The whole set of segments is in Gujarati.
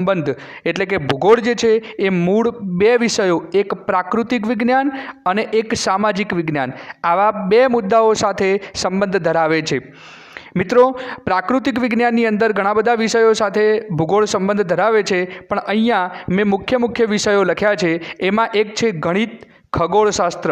સંબંધ એટલે કે ભૂગોળ જે છે એ મૂળ બે વિષયો, એક પ્રાકૃતિક વિજ્ઞાન અને એક સામાજિક વિજ્ઞાન, આવા બે મુદ્દાઓ સાથે સંબંધ ધરાવે છે। મિત્રો, પ્રાકૃતિક વિજ્ઞાનની અંદર ઘણા બધા વિષયો સાથે ભૂગોળ સંબંધ ધરાવે છે, પણ અહીંયા મેં મુખ્ય વિષયો લખ્યા છે। એમાં એક છે ગણિત, ખગોળશાસ્ત્ર,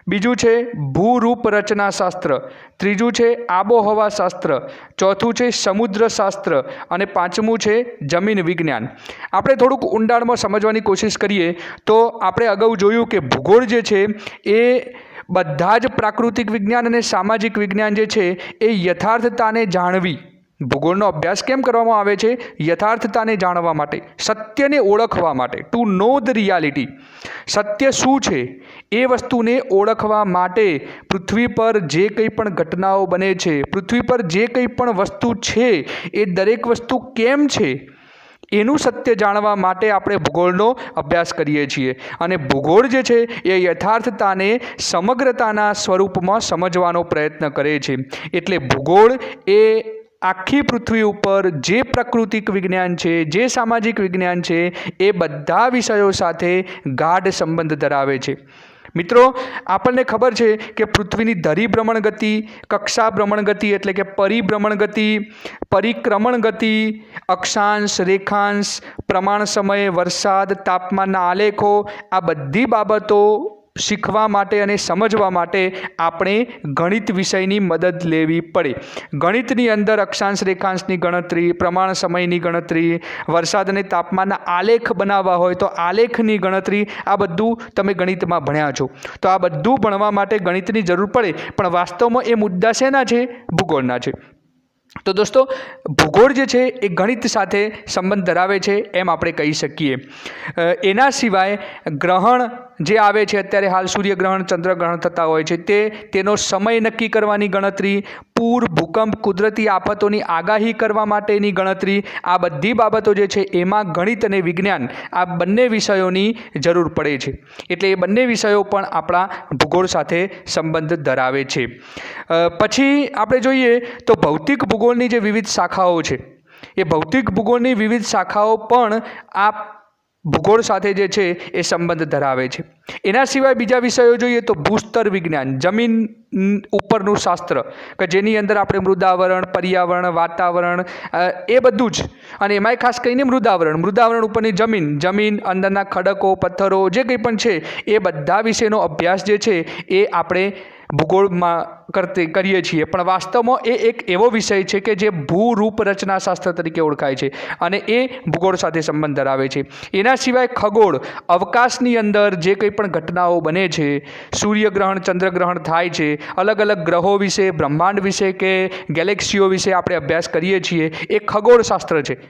બીજું છે ભૂરૂપ રચના શાસ્ત્ર, ત્રીજું છે આબોહવા શાસ્ત્ર, ચોથું છે સમુદ્ર શાસ્ત્ર અને પાંચમું છે જમીન વિજ્ઞાન। આપણે થોડુંક ઊંડાણમાં સમજવાની કોશિશ કરીએ તો આપણે અગાઉ જોયું કે ભૂગોળ જે છે એ બધા જ પ્રાકૃતિક વિજ્ઞાન અને સામાજિક વિજ્ઞાન જે છે એ યથાર્થતાને જાણવી, ભૂગોળનો અભ્યાસ કેમ કરવામાં આવે છે? યથાર્થતાને જાણવા માટે, સત્યને ઓળખવા માટે, ટુ નો ધ રિયાલિટી। સત્ય શું છે એ વસ્તુને ઓળખવા માટે પૃથ્વી પર જે કંઈ પણ ઘટનાઓ બને છે, પૃથ્વી પર જે કંઈ પણ વસ્તુ છે એ દરેક વસ્તુ કેમ છે એનું સત્ય જાણવા માટે આપણે ભૂગોળનો અભ્યાસ કરીએ છીએ। અને ભૂગોળ જે છે એ યથાર્થતાને સમગ્રતાના સ્વરૂપમાં સમજવાનો પ્રયત્ન કરે છે। એટલે ભૂગોળ એ આખી પૃથ્વી ઉપર જે પ્રાકૃતિક વિજ્ઞાન છે, જે સામાજિક વિજ્ઞાન છે, એ બધા વિષયો સાથે ગાઢ સંબંધ ધરાવે છે। મિત્રો, આપણને ખબર છે કે પૃથ્વીની ધરી ભ્રમણ ગતિ, કક્ષા ભ્રમણ ગતિ એટલે કે પરિભ્રમણ ગતિ, પરિક્રમણ ગતિ, અક્ષાંશ, રેખાંશ, પ્રમાણ સમય, વરસાદ, તાપમાનના આલેખો, આ બધી બાબતો શીખવા માટે અને સમજવા માટે આપણે ગણિત વિષયની મદદ લેવી પડે। ગણિતની અંદર અક્ષાંશ રેખાંશની ગણતરી, પ્રમાણ સમયની ગણતરી, વરસાદ અને તાપમાનના આલેખ બનાવવા હોય તો આલેખની ગણતરી, આ બધું તમે ગણિતમાં ભણ્યા છો। તો આ બધું ભણવા માટે ગણિતની જરૂર પડે, પણ વાસ્તવમાં એ મુદ્દા શેના છે? ભૂગોળના છે। તો દોસ્તો, ભૂગોળ જે છે એ ગણિત સાથે સંબંધ ધરાવે છે એમ આપણે કહી શકીએ। એના સિવાય ગ્રહણ જે આવે છે, અત્યારે હાલ સૂર્યગ્રહણ, ચંદ્રગ્રહણ થતા હોય છે, તેનો સમય નક્કી કરવાની ગણતરી, પૂર, ભૂકંપ, કુદરતી આફતોની આગાહી કરવા માટેની ગણતરી, આ બધી બાબતો જે છે એમાં ગણિત અને વિજ્ઞાન આ બંને વિષયોની જરૂર પડે છે। એટલે એ બંને વિષયો પણ આપણા ભૂગોળ સાથે સંબંધ ધરાવે છે। પછી આપણે જોઈએ તો ભૌતિક ભૂગોળની જે વિવિધ શાખાઓ છે, એ ભૌતિક ભૂગોળની વિવિધ શાખાઓ પણ આ ભૂગોળ સાથે જે છે એ સંબંધ ધરાવે છે। એના સિવાય બીજા વિષયો જોઈએ તો ભૂસ્તર વિજ્ઞાન, જમીન ઉપરનું શાસ્ત્ર, કે જેની અંદર આપણે મૃદાવરણ, પર્યાવરણ, વાતાવરણ એ બધું જ, અને એમાંય ખાસ કરીને મૃદાવરણ ઉપરની જમીન અંદરના ખડકો, પથ્થરો જે કંઈ પણ છે એ બધા વિશેનો અભ્યાસ જે છે એ આપણે ભૂગોળમાં કરીએ છીએ। પણ વાસ્તવમાં એ એક એવો વિષય છે કે જે ભૂરૂપ રચના શાસ્ત્ર તરીકે ઓળખાય છે અને એ ભૂગોળ સાથે સંબંધ ધરાવે છે। એના સિવાય ખગોળ, અવકાશની અંદર જે કંઈ પણ ઘટનાઓ બને છે, સૂર્યગ્રહણ, ચંદ્રગ્રહણ થાય છે, અલગ અલગ ગ્રહો વિશે, બ્રહ્માંડ વિશે કે ગેલેક્સીઓ વિશે આપણે અભ્યાસ કરીએ છીએ, એ ખગોળશાસ્ત્ર છે,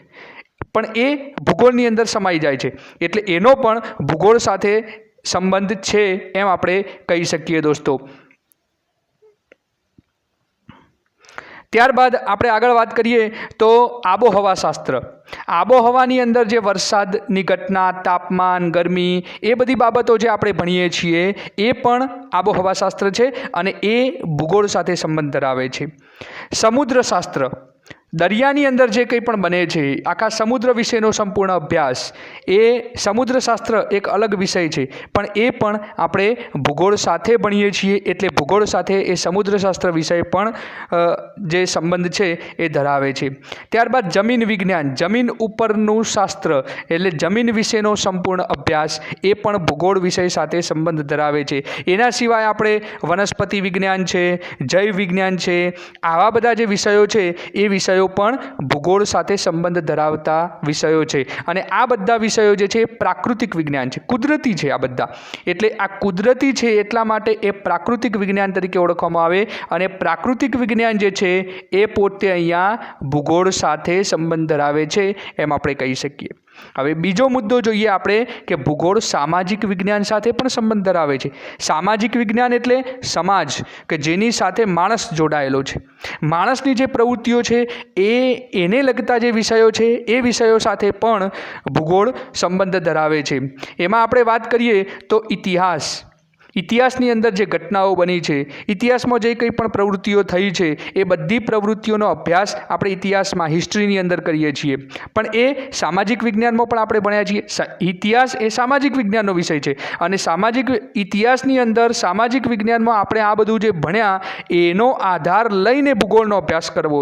પણ એ ભૂગોળની અંદર સમાઈ જાય છે। એટલે એનો પણ ભૂગોળ સાથે સંબંધ છે એમ આપણે કહી શકીએ દોસ્તો। ત્યારબાદ આપણે આગળ વાત કરીએ તો આબોહવા શાસ્ત્ર। આબોહવાની અંદર જે વરસાદની ઘટના, તાપમાન, ગરમી, એ બધી બાબતો જે આપણે ભણીએ છીએ એ પણ આબોહવા શાસ્ત્ર છે અને એ ભૂગોળ સાથે સંબંધ ધરાવે છે। સમુદ્ર શાસ્ત્ર, દરિયાની અંદર જે કંઈ પણ બને છે, આખા સમુદ્ર વિશેનો સંપૂર્ણ અભ્યાસ, એ સમુદ્ર શાસ્ત્ર એક અલગ વિષય છે, પણ એ પણ આપણે ભૂગોળ સાથે ભણીએ છીએ। એટલે ભૂગોળ સાથે એ સમુદ્ર શાસ્ત્ર વિષય પણ જે સંબંધ છે એ ધરાવે છે। ત્યારબાદ જમીન વિજ્ઞાન, જમીન ઉપરનું શાસ્ત્ર એટલે જમીન વિશેનો સંપૂર્ણ અભ્યાસ, એ પણ ભૂગોળ વિષય સાથે સંબંધ ધરાવે છે। એના સિવાય આપણે વનસ્પતિ વિજ્ઞાન છે, જૈવ વિજ્ઞાન છે, આવા બધા જે વિષયો છે એ વિષયો પણ ભૂગોળ સાથે સંબંધ ધરાવતા વિષયો છે। અને આ બધા વિષયો જે છે પ્રાકૃતિક વિજ્ઞાન છે, કુદરતી છે આ બધા। એટલે આ કુદરતી છે એટલા માટે એ પ્રાકૃતિક વિજ્ઞાન તરીકે ઓળખવામાં આવે, અને પ્રાકૃતિક વિજ્ઞાન જે છે એ પોતે અહીંયા ભૂગોળ સાથે સંબંધ ધરાવે છે એમ આપણે કહી શકીએ। હવે બીજો મુદ્દો જોઈએ આપણે કે ભૂગોળ સામાજિક વિજ્ઞાન સાથે પણ સંબંધ ધરાવે છે। સામાજિક વિજ્ઞાન એટલે સમાજ, કે જેની સાથે માણસ જોડાયેલો છે, માણસની જે પ્રવૃત્તિઓ છે એને લગતા જે વિષયો છે એ વિષયો સાથે પણ ભૂગોળ સંબંધ ધરાવે છે। એમાં આપણે વાત કરીએ તો ઇતિહાસ, ઇતિહાસની અંદર જે ઘટનાઓ બની છે, ઇતિહાસમાં જે કંઈ પણ પ્રવૃત્તિઓ થઈ છે, એ બધી પ્રવૃત્તિઓનો અભ્યાસ આપણે ઇતિહાસમાં હિસ્ટ્રીની અંદર કરીએ છીએ. પણ એ સામાજિક વિજ્ઞાનમાં પણ આપણે ભણ્યા છીએ. ઇતિહાસ એ સામાજિક વિજ્ઞાનનો વિષય છે અને સામાજિક ઇતિહાસની અંદર સામાજિક વિજ્ઞાનમાં આપણે આ બધું જે ભણ્યા એનો આધાર લઈને ભૂગોળનો અભ્યાસ કરવો.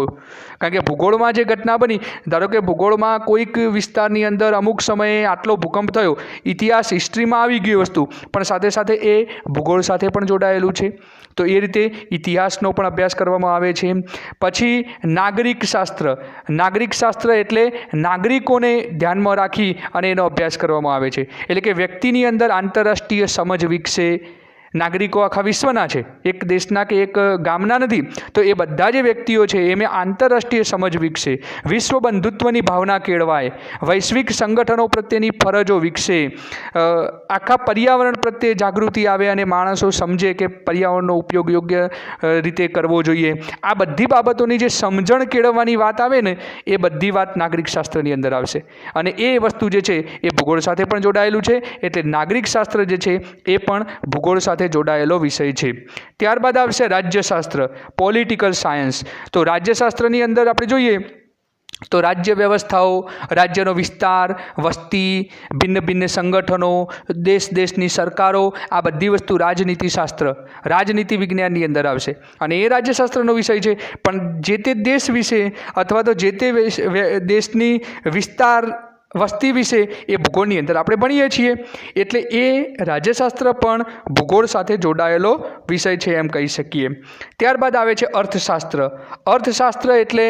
કારણ કે ભૂગોળમાં જે ઘટના બની, ધારો કે ભૂગોળમાં કોઈક વિસ્તારની અંદર અમુક સમયે આટલો ભૂકંપ થયો, ઇતિહાસ હિસ્ટ્રીમાં આવી ગઈ વસ્તુ, પણ સાથે સાથે એ ભૂગોળ સાથે પણ જોડાયેલું છે. તો એ રીતે ઇતિહાસનો પણ અભ્યાસ કરવામાં આવે છે. પછી નાગરિક શાસ્ત્ર એટલે નાગરિકોને ધ્યાનમાં રાખી અને એનો અભ્યાસ કરવામાં આવે છે. એટલે કે વ્યક્તિની અંદર આંતરરાષ્ટ્રીય સમજ વિકસે. નાગરિકો આખા વિશ્વના છે, એક દેશના કે એક ગામના નથી. તો એ બધા જે વ્યક્તિઓ છે એમાં આંતરરાષ્ટ્રીય સમજ વિકસે, વિશ્વ બંધુત્વની ભાવના કેળવાય, વૈશ્વિક સંગઠનો પ્રત્યેની ફરજો વિકસે, આખા પર્યાવરણ પ્રત્યે જાગૃતિ આવે અને માણસો સમજે કે પર્યાવરણનો ઉપયોગ યોગ્ય રીતે કરવો જોઈએ. આ બધી બાબતોની જે સમજણ કેળવવાની વાત આવે ને, એ બધી વાત નાગરિક શાસ્ત્રની અંદર આવશે. અને એ વસ્તુ જે છે એ ભૂગોળ સાથે પણ જોડાયેલું છે. એટલે નાગરિક શાસ્ત્ર જે છે એ પણ ભૂગોળ સાથે જોડાયેલો વિષય છે. ત્યારબાદ આવશે રાજ્યશાસ્ત્ર, પોલિટિકલ સાયન્સ. તો રાજ્યશાસ્ત્રની અંદર આપણે જોઈએ તો રાજ્ય વ્યવસ્થાઓ, રાજ્યનો વિસ્તાર, વસ્તી, ભિન્ન ભિન્ન સંગઠનો, દેશની સરકારો, આ બધી વસ્તુ રાજનીતિશાસ્ત્ર, રાજનીતિ વિજ્ઞાનની અંદર આવશે. અને એ રાજ્યશાસ્ત્રનો વિષય છે. પણ જે તે દેશ વિશે અથવા તો જે તે દેશની વિસ્તાર, વસ્તી વિશે એ ભૂગોળની અંદર આપણે ભણીએ છીએ. એટલે એ રાજ્યશાસ્ત્ર પણ ભૂગોળ સાથે જોડાયેલો વિષય છે એમ કહી શકીએ. ત્યારબાદ આવે છે અર્થશાસ્ત્ર. અર્થશાસ્ત્ર એટલે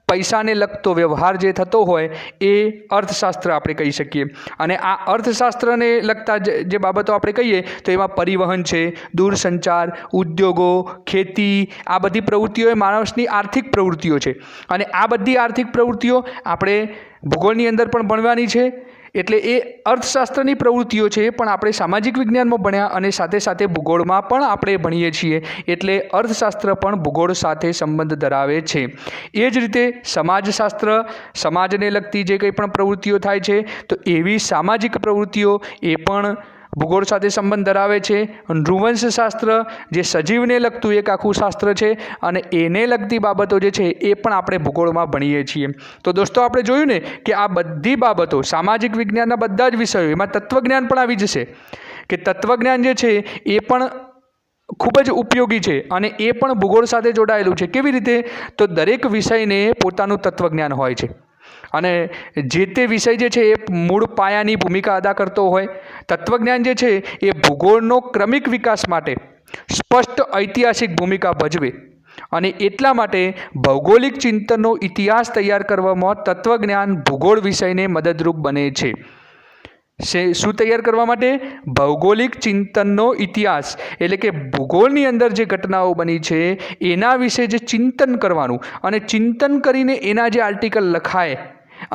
પૈસાને લગતો વ્યવહાર જે થતો હોય એ અર્થશાસ્ત્ર આપણે કહી શકીએ. અને આ અર્થશાસ્ત્રને લગતા જે બાબતો આપણે કહીએ તો એમાં પરિવહન છે, દૂરસંચાર, ઉદ્યોગો, ખેતી, આ બધી પ્રવૃત્તિઓ એ માણસની આર્થિક પ્રવૃત્તિઓ છે. અને આ બધી આર્થિક પ્રવૃત્તિઓ આપણે ભૂગોળની અંદર પણ ભણવાની છે. એટલે એ અર્થશાસ્ત્રની પ્રવૃત્તિઓ છે પણ આપણે સામાજિક વિજ્ઞાનમાં ભણ્યા અને સાથે સાથે ભૂગોળમાં પણ આપણે ભણીએ છીએ. એટલે અર્થશાસ્ત્ર પણ ભૂગોળ સાથે સંબંધ ધરાવે છે. એ જ રીતે સમાજશાસ્ત્ર, સમાજને લગતી જે કંઈ પણ પ્રવૃત્તિઓ થાય છે તો એવી સામાજિક પ્રવૃત્તિઓ એ પણ ભૂગોળ સાથે સંબંધ ધરાવે છે. નૃવંશશાસ્ત્ર જે સજીવને લગતું એક આખું શાસ્ત્ર છે અને એને લગતી બાબતો જે છે એ પણ આપણે ભૂગોળમાં ભણીએ છીએ. તો દોસ્તો આપણે જોયું ને કે આ બધી બાબતો સામાજિક વિજ્ઞાનના બધા જ વિષયો, એમાં તત્વજ્ઞાન પણ આવી જશે. કે તત્વજ્ઞાન જે છે એ પણ ખૂબ જ ઉપયોગી છે અને એ પણ ભૂગોળ સાથે જોડાયેલું છે. કેવી રીતે? તો દરેક વિષયને પોતાનું તત્વજ્ઞાન હોય છે અને જે તે વિષય જે છે એ મૂળ પાયાની ભૂમિકા અદા કરતો હોય. તત્વજ્ઞાન જે છે એ ભૂગોળનો ક્રમિક વિકાસ માટે સ્પષ્ટ ઐતિહાસિક ભૂમિકા ભજવે અને એટલા માટે ભૌગોલિક ચિંતનનો ઇતિહાસ તૈયાર કરવામાં તત્વજ્ઞાન ભૂગોળ વિષયને મદદરૂપ બને છે. શું તૈયાર કરવા માટે? ભૌગોલિક ચિંતનનો ઇતિહાસ. એટલે કે ભૂગોળની અંદર જે ઘટનાઓ બની છે એના વિશે જે ચિંતન કરવાનું અને ચિંતન કરીને એના જે આર્ટિકલ લખાય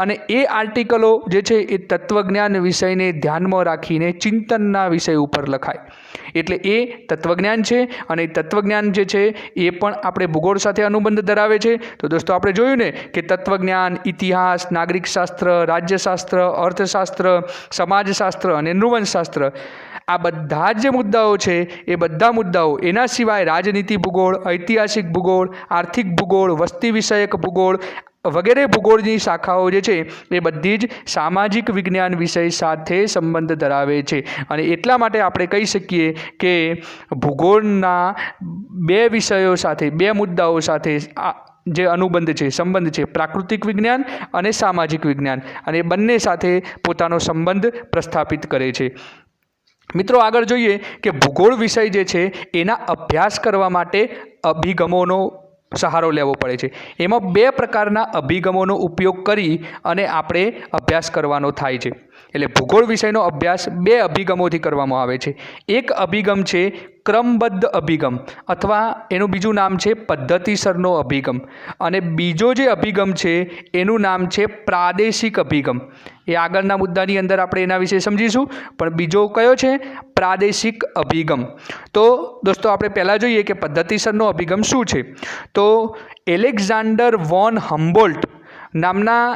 અને એ આર્ટિકલો જે છે એ તત્વજ્ઞાન વિષયને ધ્યાનમાં રાખીને ચિંતનના વિષય ઉપર લખાય. એટલે એ તત્વજ્ઞાન છે અને તત્વજ્ઞાન જે છે એ પણ આપણે ભૂગોળ સાથે અનુબંધ ધરાવે છે. તો દોસ્તો આપણે જોયું ને કે તત્વજ્ઞાન, ઇતિહાસ, નાગરિક શાસ્ત્ર, રાજ્યશાસ્ત્ર, અર્થશાસ્ત્ર, સમાજશાસ્ત્ર અને નૃવંશશાસ્ત્ર, આ બધા જે મુદ્દાઓ છે એ બધા મુદ્દાઓ, એના સિવાય રાજનીતિ ભૂગોળ, ઐતિહાસિક ભૂગોળ, આર્થિક ભૂગોળ, વસ્તી વિષયક ભૂગોળ વગેરે ભૂગોળની શાખાઓ જે છે એ બધી જ સામાજિક વિજ્ઞાન વિષય સાથે સંબંધ ધરાવે છે. અને એટલા માટે આપણે કહી શકીએ કે ભૂગોળના બે વિષયો સાથે, બે મુદ્દાઓ સાથે જે અનુબંધ છે, સંબંધ છે, પ્રાકૃતિક વિજ્ઞાન અને સામાજિક વિજ્ઞાન, અને બંને સાથે પોતાનો સંબંધ પ્રસ્થાપિત કરે છે. મિત્રો આગળ જોઈએ કે ભૂગોળ વિષય જે છે એના અભ્યાસ કરવા માટે અભિગમોનો સહારો લેવો પડે છે. એમાં બે પ્રકારના અભિગમોનો ઉપયોગ કરી અને આપણે અભ્યાસ કરવાનો થાય છે. એટલે ભૂગોળ વિષયનો અભ્યાસ બે અભિગમોથી કરવામાં આવે છે. એક અભિગમ છે ક્રમબદ્ધ અભિગમ અથવા એનું બીજું નામ છે પદ્ધતિસરનો અભિગમ, અને બીજો જે અભિગમ છે એનું નામ છે પ્રાદેશિક અભિગમ. એ આગળના મુદ્દાની અંદર આપણે એના વિશે સમજીશું. પણ બીજો કયો છે? પ્રાદેશિક અભિગમ. તો દોસ્તો આપણે પહેલાં જોઈએ કે પદ્ધતિસરનો અભિગમ શું છે. તો એલેક્ઝાન્ડર વોન હમ્બોલ્ટ નામના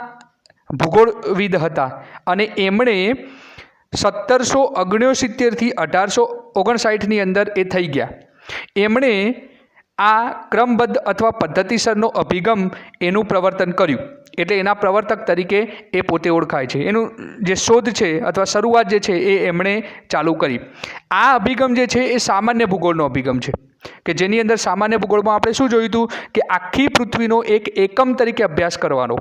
ભૂગોળવિદ હતા અને એમણે 1769 થી 1959ની અંદર એ થઈ ગયા. એમણે આ ક્રમબદ્ધ અથવા પદ્ધતિસરનો અભિગમ એનું પ્રવર્તન કર્યું. એટલે એના પ્રવર્તક તરીકે એ પોતે ઓળખાય છે. એનું જે શોધ છે અથવા શરૂઆત જે છે એ એમણે ચાલુ કરી. આ અભિગમ જે છે એ સામાન્ય ભૂગોળનો અભિગમ છે કે જેની અંદર સામાન્ય ભૂગોળમાં આપણે શું જોયું હતું કે આખી પૃથ્વીનો એક એકમ તરીકે અભ્યાસ કરવાનો.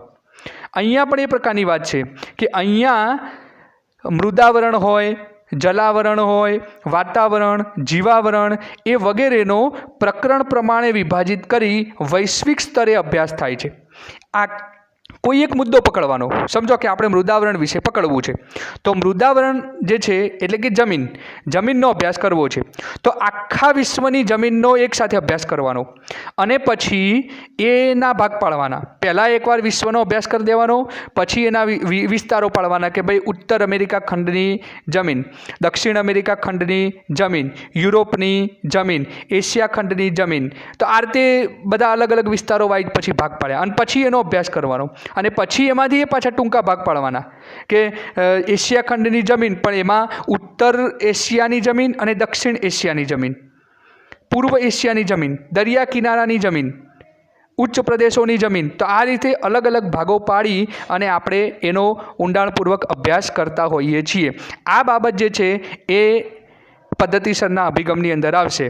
અહીંયા પણ એ પ્રકારની વાત છે કે અહીંયા મૃદાવરણ હોય, જલાવરણ હોય, વાતાવરણ, જીવાવરણ એ વગેરેનો પ્રકરણ પ્રમાણે વિભાજિત કરી વૈશ્વિક સ્તરે અભ્યાસ થાય છે. આ કોઈ એક મુદ્દો પકડવાનો. સમજો કે આપણે મૃદાવરણ વિશે પકડવું છે, તો મૃદાવરણ જે છે એટલે કે જમીનનો અભ્યાસ કરવો છે, તો આખા વિશ્વની જમીનનો એકસાથે અભ્યાસ કરવાનો અને પછી એના ભાગ પાડવાના. પહેલાં એકવાર વિશ્વનો અભ્યાસ કરી દેવાનો, પછી એના વિસ્તારો પાડવાના કે ભાઈ ઉત્તર અમેરિકા ખંડની જમીન, દક્ષિણ અમેરિકા ખંડની જમીન, યુરોપની જમીન, એશિયા ખંડની જમીન. તો આ રીતે બધા અલગ અલગ વિસ્તારો વાઇઝ પછી ભાગ પાડ્યા અને પછી એનો અભ્યાસ કરવાનો. અને પછી એમાંથી એ પાછા ટૂંકા ભાગ પાડવાના કે એશિયા ખંડની જમીન, પણ એમાં ઉત્તર એશિયાની જમીન અને દક્ષિણ એશિયાની જમીન, પૂર્વ એશિયાની જમીન, દરિયા કિનારાની જમીન, ઉચ્ચ પ્રદેશોની જમીન. તો આ રીતે અલગ અલગ ભાગો પાડી અને આપણે એનો ઊંડાણપૂર્વક અભ્યાસ કરતા હોઈએ છીએ. આ બાબત જે છે એ પદ્ધતિસરના અભિગમની અંદર આવશે.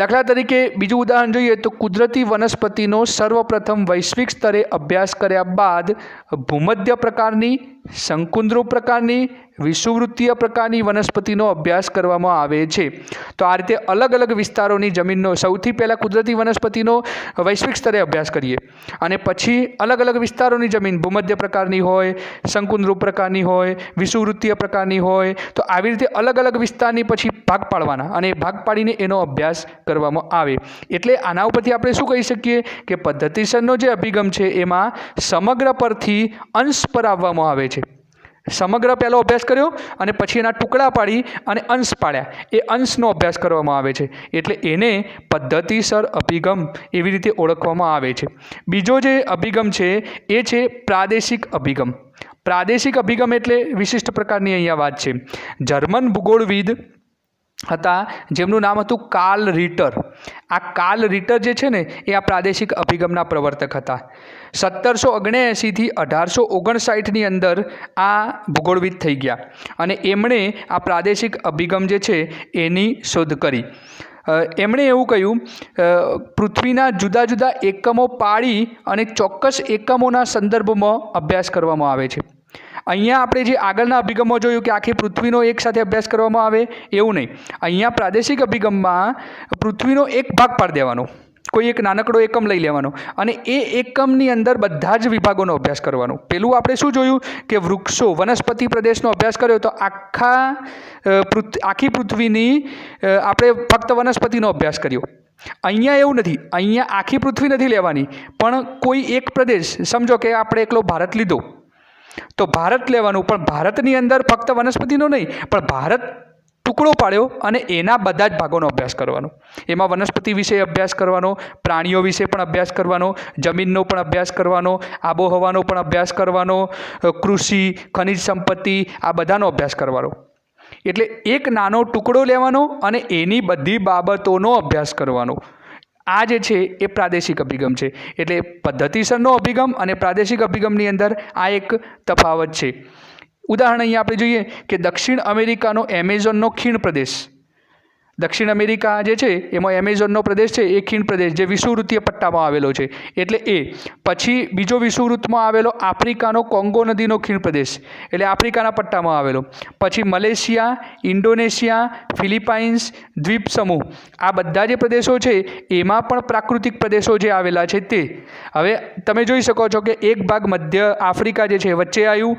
દાખલા તરીકે બીજું ઉદાહરણ જોઈએ તો કુદરતી વનસ્પતિનો સર્વપ્રથમ વૈશ્વિક સ્તરે અભ્યાસ કર્યા બાદ ભૂમધ્ય પ્રકારની, શંકુદ્રુ પ્રકારની, વિષુવવૃત્તીય પ્રકારની વનસ્પતિનો અભ્યાસ કરવામાં આવે છે. તો આ રીતે અલગ અલગ વિસ્તારોની જમીનનો સૌથી પહેલાં કુદરતી વનસ્પતિનો વૈશ્વિક સ્તરે અભ્યાસ કરીએ અને પછી અલગ અલગ વિસ્તારોની જમીન ભૂમધ્ય પ્રકારની હોય, શંકુદ્રુ પ્રકારની હોય, વિષુવવૃત્તીય પ્રકારની હોય. તો આવી રીતે અલગ અલગ વિસ્તારની પછી ભાગ પાડવાના અને ભાગ પાડીને એનો અભ્યાસ કરવામાં આવે. એટલે આના ઉપરથી આપણે શું કહી શકીએ કે પદ્ધતિસરનો જે અભિગમ છે એમાં સમગ્ર પરથી અંશ પર આવવામાં આવે છે. સમગ્ર પહેલો અભ્યાસ કર્યો અને પછી એના ટુકડા પાડી અને અંશ પાડ્યા, એ અંશનો અભ્યાસ કરવામાં આવે છે. એટલે એને પદ્ધતિસર અભિગમ એવી રીતે ઓળખવામાં આવે છે. બીજો જે અભિગમ છે એ છે પ્રાદેશિક અભિગમ. પ્રાદેશિક અભિગમ એટલે વિશિષ્ટ પ્રકારની અહીંયા વાત છે. જર્મન ભૂગોળવિદ હતા જેમનું નામ હતું કાર્લ રિટર. આ કાર્લ રિટર જે છે ને એ આ પ્રાદેશિક અભિગમના પ્રવર્તક હતા. 1779થી 1859ની અંદર આ ભૂગોળવિદ થઈ ગયા અને એમણે આ પ્રાદેશિક અભિગમ જે છે એની શોધ કરી. એમણે એવું કહ્યું પૃથ્વીના જુદા જુદા એકમો પાડી અને ચોક્કસ એકમોના સંદર્ભમાં અભ્યાસ કરવામાં આવે છે. અહીંયા આપણે જે આગળના અભિગમમાં જોયું કે આખી પૃથ્વીનો એક સાથે અભ્યાસ કરવામાં આવે એવું નહીં. અહીંયા પ્રાદેશિક અભિગમમાં પૃથ્વીનો એક ભાગ પાડી દેવાનો, કોઈ એક નાનકડો એકમ લઈ લેવાનો અને એ એકમની અંદર બધા જ વિભાગોનો અભ્યાસ કરવાનો. પેલું આપણે શું જોયું કે વૃક્ષો, વનસ્પતિ પ્રદેશનો અભ્યાસ કર્યો તો આખી પૃથ્વીની આપણે ફક્ત વનસ્પતિનો અભ્યાસ કર્યો. અહીંયા એવું નથી. અહીંયા આખી પૃથ્વી નથી લેવાની, પણ કોઈ એક પ્રદેશ, સમજો કે આપણે એકલો ભારત લીધો તો ભારત લેવાનું, પણ ભારતની અંદર ફક્ત વનસ્પતિનો નહીં પણ ભારત ટુકડો પાડ્યો અને એના બધા જ ભાગોનો અભ્યાસ કરવાનો. એમાં વનસ્પતિ વિશે અભ્યાસ કરવાનો, પ્રાણીઓ વિશે પણ અભ્યાસ કરવાનો, જમીનનો પણ અભ્યાસ કરવાનો, આબોહવાનો પણ અભ્યાસ કરવાનો, કૃષિ, ખનિજ સંપત્તિ, આ બધાનો અભ્યાસ કરવાનો. એટલે એક નાનો ટુકડો લેવાનો અને એની બધી બાબતોનો અભ્યાસ કરવાનો. આ જે છે એ પ્રાદેશિક અભિગમ છે. એટલે પદ્ધતિસરનો અભિગમ અને પ્રાદેશિક અભિગમની અંદર આ એક તફાવત છે. ઉદાહરણ અહીંયા આપણે જોઈએ કે દક્ષિણ અમેરિકાનો એમેઝોનનો ખીણ પ્રદેશ, દક્ષિણ અમેરિકા જે છે એમાં એમેઝોનનો પ્રદેશ છે એ ખીણ પ્રદેશ જે વિષુવવૃત્તીય પટ્ટામાં આવેલો છે એટલે એ. પછી બીજો વિષુવવૃત્તમાં આવેલો આફ્રિકાનો કોંગો નદીનો ખીણ પ્રદેશ એટલે આફ્રિકાના પટ્ટામાં આવેલો. પછી મલેશિયા, ઇન્ડોનેશિયા, ફિલિપાઇન્સ દ્વીપ સમૂહ, આ બધા જે પ્રદેશો છે એમાં પણ પ્રાકૃતિક પ્રદેશો જે આવેલા છે તે. હવે તમે જોઈ શકો છો કે એક ભાગ મધ્ય આફ્રિકા જે છે વચ્ચે આવ્યું,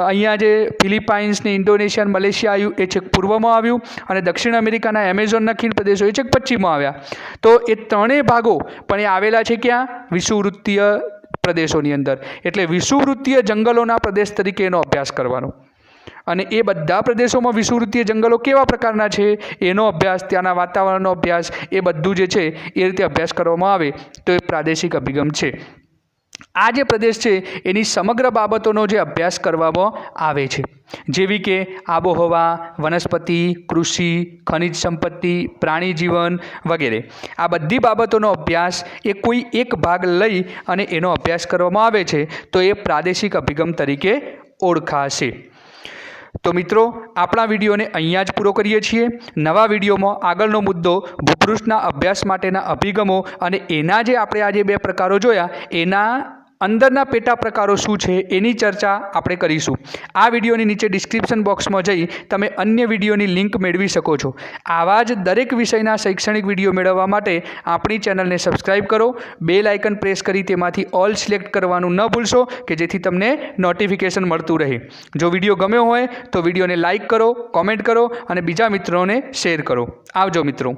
અહીંયા જે ફિલિપાઇન્સ ને ઇન્ડોનેશિયા અને મલેશિયા આવ્યું એ છેક પૂર્વમાં આવ્યું અને દક્ષિણ અમેરિકાના એમેઝોનના ખીણ પ્રદેશો એ છેક પશ્ચિમમાં આવ્યા. તો એ ત્રણેય ભાગો પણ એ આવેલા છે ક્યાં? વિષુવવૃત્તીય પ્રદેશોની અંદર. એટલે વિષુવવૃત્તીય જંગલોના પ્રદેશ તરીકે એનો અભ્યાસ કરવાનો અને એ બધા પ્રદેશોમાં વિષુવવૃત્તીય જંગલો કેવા પ્રકારના છે એનો અભ્યાસ, ત્યાંના વાતાવરણનો અભ્યાસ, એ બધું જે છે એ રીતે અભ્યાસ કરવામાં આવે તો એ પ્રાદેશિક અભિગમ છે. આ જે પ્રદેશ છે એની સમગ્ર બાબતોનો જે અભ્યાસ કરવામાં આવે છે, જેવી કે આબોહવા, વનસ્પતિ, કૃષિ, ખનિજ સંપત્તિ, પ્રાણી જીવન વગેરે. આ બધી બાબતોનો અભ્યાસ એ કોઈ એક ભાગ લઈ અને એનો અભ્યાસ કરવામાં આવે છે તો એ પ્રાદેશિક અભિગમ તરીકે ઓળખાશે. તો મિત્રો, આપણા વિડીયોને અહીંયા જ પૂરો કરીએ છીએ. નવા વિડીયોમાં આગળનો મુદ્દો ભૂપૃષ્ઠના અભ્યાસ માટેના અભિગમો અને એના જે આપણે આજે 2 પ્રકારો જોયા એના અંદરના પેટા પ્રકારો શું છે એની ચર્ચા આપણે કરીશું. આ વિડીયોની નીચે ડિસ્ક્રિપ્શન બોક્સમાં જઈ તમે અન્ય વિડીયોની લિંક મેળવી શકો છો. આવા જ દરેક વિષયના શૈક્ષણિક વિડીયો મેળવવા માટે આપણી ચેનલને સબસ્ક્રાઈબ કરો, બેલ આઇકન પ્રેસ કરી તેમાંથી ઓલ સિલેક્ટ કરવાનું ન ભૂલશો કે જેથી તમને નોટિફિકેશન મળતું રહે. જો વિડીયો ગમ્યો હોય તો વિડીયોને લાઇક કરો, કોમેન્ટ કરો અને બીજા મિત્રોને શેર કરો. આવજો મિત્રો.